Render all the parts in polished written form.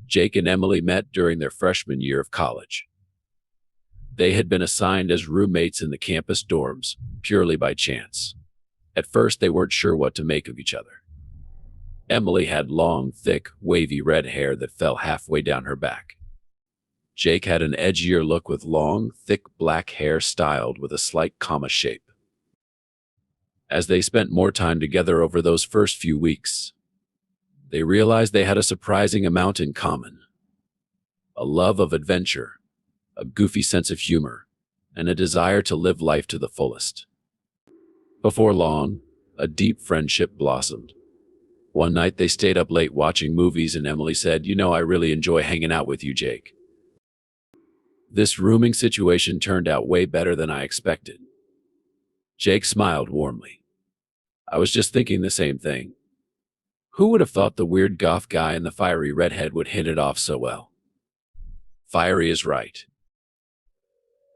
Jake and Emily met during their freshman year of college. They had been assigned as roommates in the campus dorms, purely by chance. At first, they weren't sure what to make of each other. Emily had long, thick, wavy red hair that fell halfway down her back. Jake had an edgier look with long, thick black hair styled with a slight comma shape. As they spent more time together over those first few weeks, they realized they had a surprising amount in common. A love of adventure, a goofy sense of humor, and a desire to live life to the fullest. Before long, a deep friendship blossomed. One night they stayed up late watching movies and Emily said, "You know, I really enjoy hanging out with you, Jake." This rooming situation turned out way better than I expected. Jake smiled warmly. I was just thinking the same thing. Who would have thought the weird goth guy and the fiery redhead would hit it off so well? Fiery is right.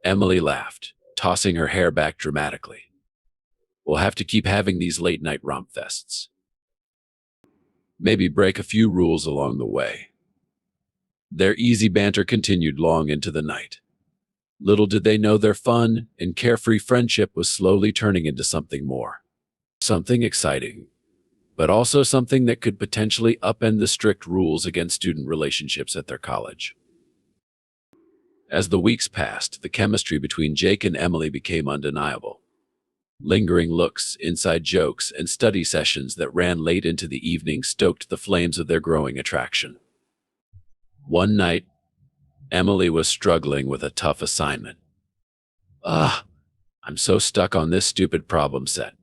Emily laughed, tossing her hair back dramatically. We'll have to keep having these late-night romp fests. Maybe break a few rules along the way. Their easy banter continued long into the night. Little did they know their fun and carefree friendship was slowly turning into something more. Something exciting, but also something that could potentially upend the strict rules against student relationships at their college. As the weeks passed, the chemistry between Jake and Emily became undeniable. Lingering looks, inside jokes, and study sessions that ran late into the evening stoked the flames of their growing attraction. One night, Emily was struggling with a tough assignment. I'm so stuck on this stupid problem set.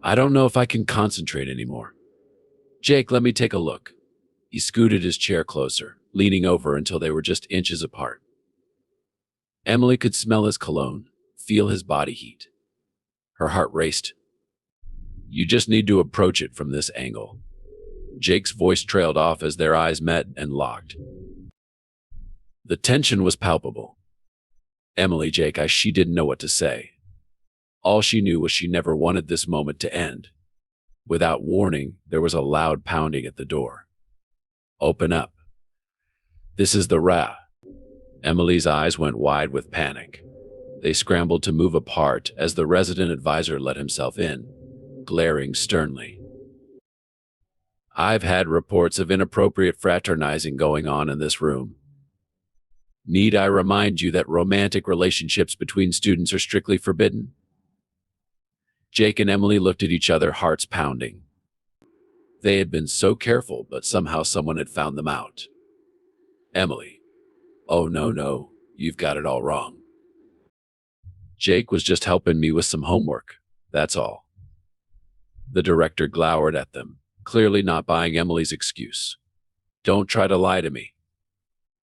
I don't know if I can concentrate anymore. Jake, let me take a look. He scooted his chair closer, leaning over until they were just inches apart. Emily could smell his cologne, feel his body heat. Her heart raced. You just need to approach it from this angle. Jake's voice trailed off as their eyes met and locked. The tension was palpable. Emily, Jake, she didn't know what to say. All she knew was she never wanted this moment to end. Without warning, there was a loud pounding at the door. Open up. This is the Ra. Emily's eyes went wide with panic. They scrambled to move apart as the resident advisor let himself in, glaring sternly. I've had reports of inappropriate fraternizing going on in this room. Need I remind you that romantic relationships between students are strictly forbidden? Jake and Emily looked at each other, hearts pounding. They had been so careful, but somehow someone had found them out. Emily. Oh, no, you've got it all wrong. Jake was just helping me with some homework, that's all. The director glowered at them, clearly not buying Emily's excuse. Don't try to lie to me.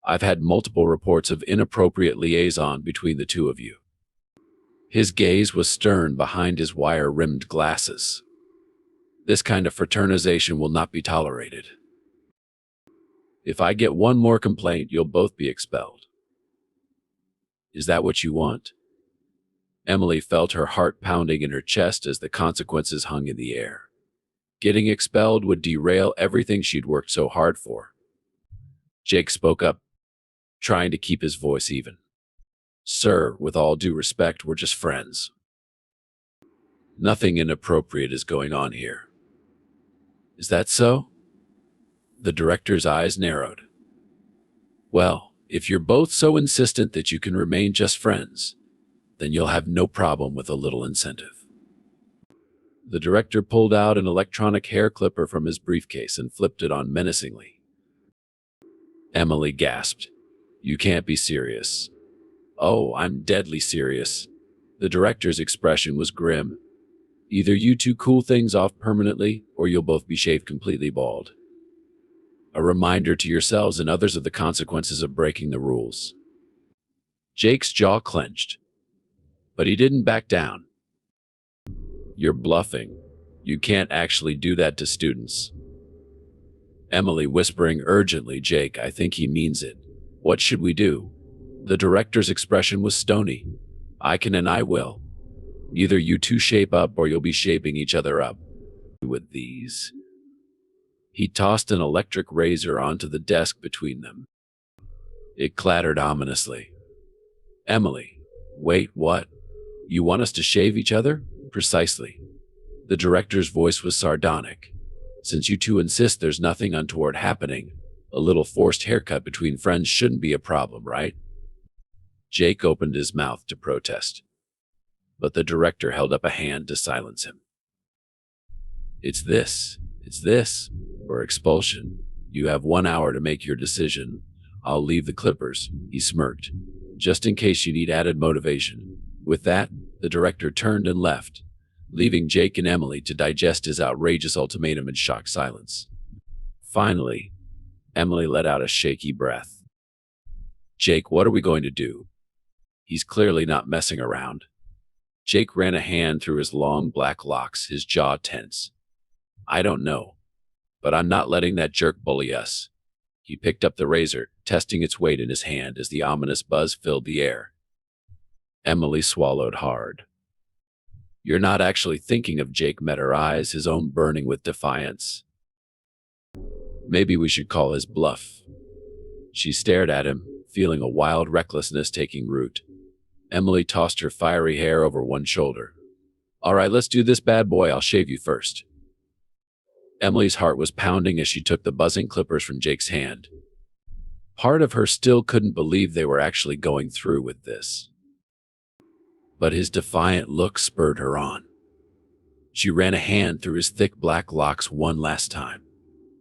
I've had multiple reports of inappropriate liaison between the two of you. His gaze was stern behind his wire-rimmed glasses. This kind of fraternization will not be tolerated. If I get one more complaint, you'll both be expelled. Is that what you want? Emily felt her heart pounding in her chest as the consequences hung in the air. Getting expelled would derail everything she'd worked so hard for. Jake spoke up, trying to keep his voice even. Sir, with all due respect, we're just friends. Nothing inappropriate is going on here. Is that so? The director's eyes narrowed. Well, if you're both so insistent that you can remain just friends, then you'll have no problem with a little incentive. The director pulled out an electronic hair clipper from his briefcase and flipped it on menacingly. Emily gasped. You can't be serious. Oh, I'm deadly serious. The director's expression was grim. Either you two cool things off permanently, or you'll both be shaved completely bald. A reminder to yourselves and others of the consequences of breaking the rules. Jake's jaw clenched, but he didn't back down. You're bluffing. You can't actually do that to students. Emily whispering urgently, Jake, I think he means it. What should we do? The director's expression was stony. I can and I will. Either you two shape up or you'll be shaping each other up. With these. He tossed an electric razor onto the desk between them. It clattered ominously. Emily, wait, what? You want us to shave each other? Precisely. The director's voice was sardonic. Since you two insist there's nothing untoward happening, a little forced haircut between friends shouldn't be a problem, right? Jake opened his mouth to protest, but the director held up a hand to silence him. It's this, or expulsion. You have 1 hour to make your decision. I'll leave the clippers, he smirked, just in case you need added motivation. With that, the director turned and left, leaving Jake and Emily to digest his outrageous ultimatum in shocked silence. Finally, Emily let out a shaky breath. Jake, what are we going to do? He's clearly not messing around. Jake ran a hand through his long black locks, his jaw tense. I don't know, but I'm not letting that jerk bully us. He picked up the razor, testing its weight in his hand as the ominous buzz filled the air. Emily swallowed hard. You're not actually thinking of Jake, met her eyes, his own burning with defiance. Maybe we should call his bluff. She stared at him, feeling a wild recklessness taking root. Emily tossed her fiery hair over one shoulder. All right, let's do this, bad boy. I'll shave you first. Emily's heart was pounding as she took the buzzing clippers from Jake's hand. Part of her still couldn't believe they were actually going through with this. But his defiant look spurred her on. She ran a hand through his thick black locks one last time.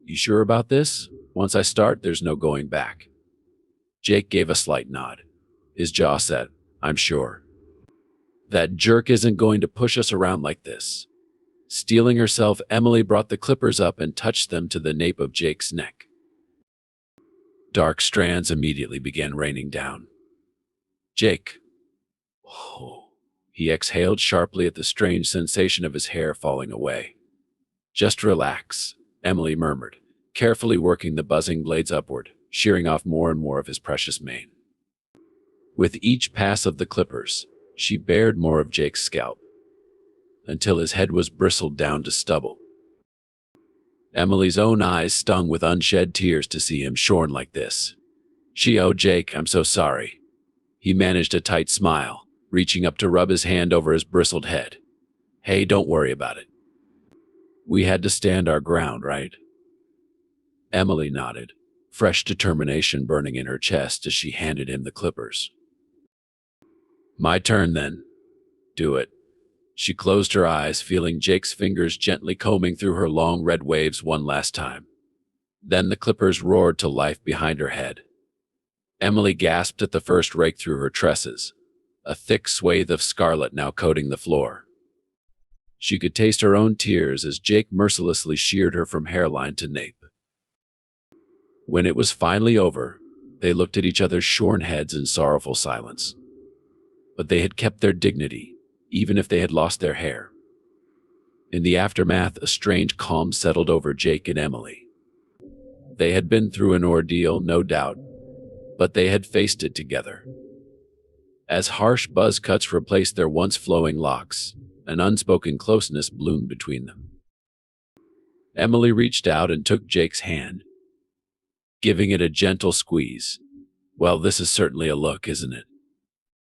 You sure about this? Once I start, there's no going back. Jake gave a slight nod. His jaw set. I'm sure. That jerk isn't going to push us around like this. Steeling herself, Emily brought the clippers up and touched them to the nape of Jake's neck. Dark strands immediately began raining down. Jake. Oh. He exhaled sharply at the strange sensation of his hair falling away. Just relax, Emily murmured, carefully working the buzzing blades upward, shearing off more and more of his precious mane. With each pass of the clippers, she bared more of Jake's scalp, until his head was bristled down to stubble. Emily's own eyes stung with unshed tears to see him shorn like this. Oh, Jake, I'm so sorry. He managed a tight smile, reaching up to rub his hand over his bristled head. Hey, don't worry about it. We had to stand our ground, right? Emily nodded, fresh determination burning in her chest as she handed him the clippers. My turn, then. Do it. She closed her eyes, feeling Jake's fingers gently combing through her long red waves one last time. Then the clippers roared to life behind her head. Emily gasped at the first rake through her tresses, a thick swathe of scarlet now coating the floor. She could taste her own tears as Jake mercilessly sheared her from hairline to nape. When it was finally over, they looked at each other's shorn heads in sorrowful silence. But they had kept their dignity, even if they had lost their hair. In the aftermath, a strange calm settled over Jake and Emily. They had been through an ordeal, no doubt, but they had faced it together. As harsh buzz cuts replaced their once flowing locks, an unspoken closeness bloomed between them. Emily reached out and took Jake's hand, giving it a gentle squeeze. Well, this is certainly a look, isn't it?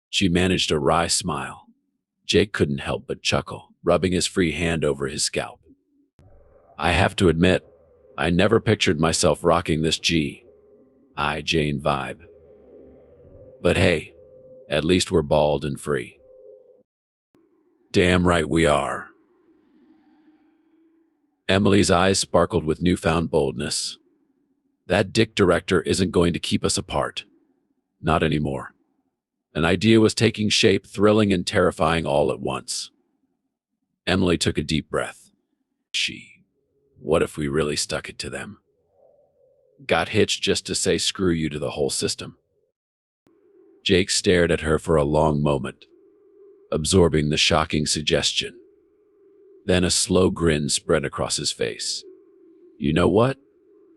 She managed a wry smile. Jake couldn't help but chuckle, rubbing his free hand over his scalp. I have to admit, I never pictured myself rocking this G.I. Jane vibe. But hey, at least we're bald and free. Damn right we are. Emily's eyes sparkled with newfound boldness. That dick director isn't going to keep us apart. Not anymore. An idea was taking shape, thrilling and terrifying all at once. Emily took a deep breath. What if we really stuck it to them? Got hitched just to say screw you to the whole system. Jake stared at her for a long moment, absorbing the shocking suggestion. Then a slow grin spread across his face. You know what?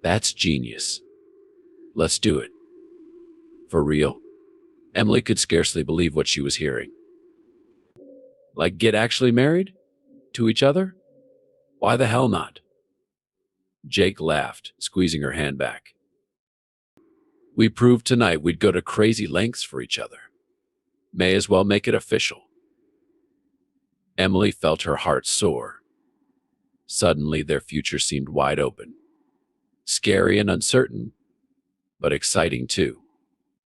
That's genius. Let's do it. For real? Emily could scarcely believe what she was hearing. Like get actually married? To each other? Why the hell not? Jake laughed, squeezing her hand back. We proved tonight we'd go to crazy lengths for each other. May as well make it official. Emily felt her heart soar. Suddenly, their future seemed wide open. Scary and uncertain, but exciting too.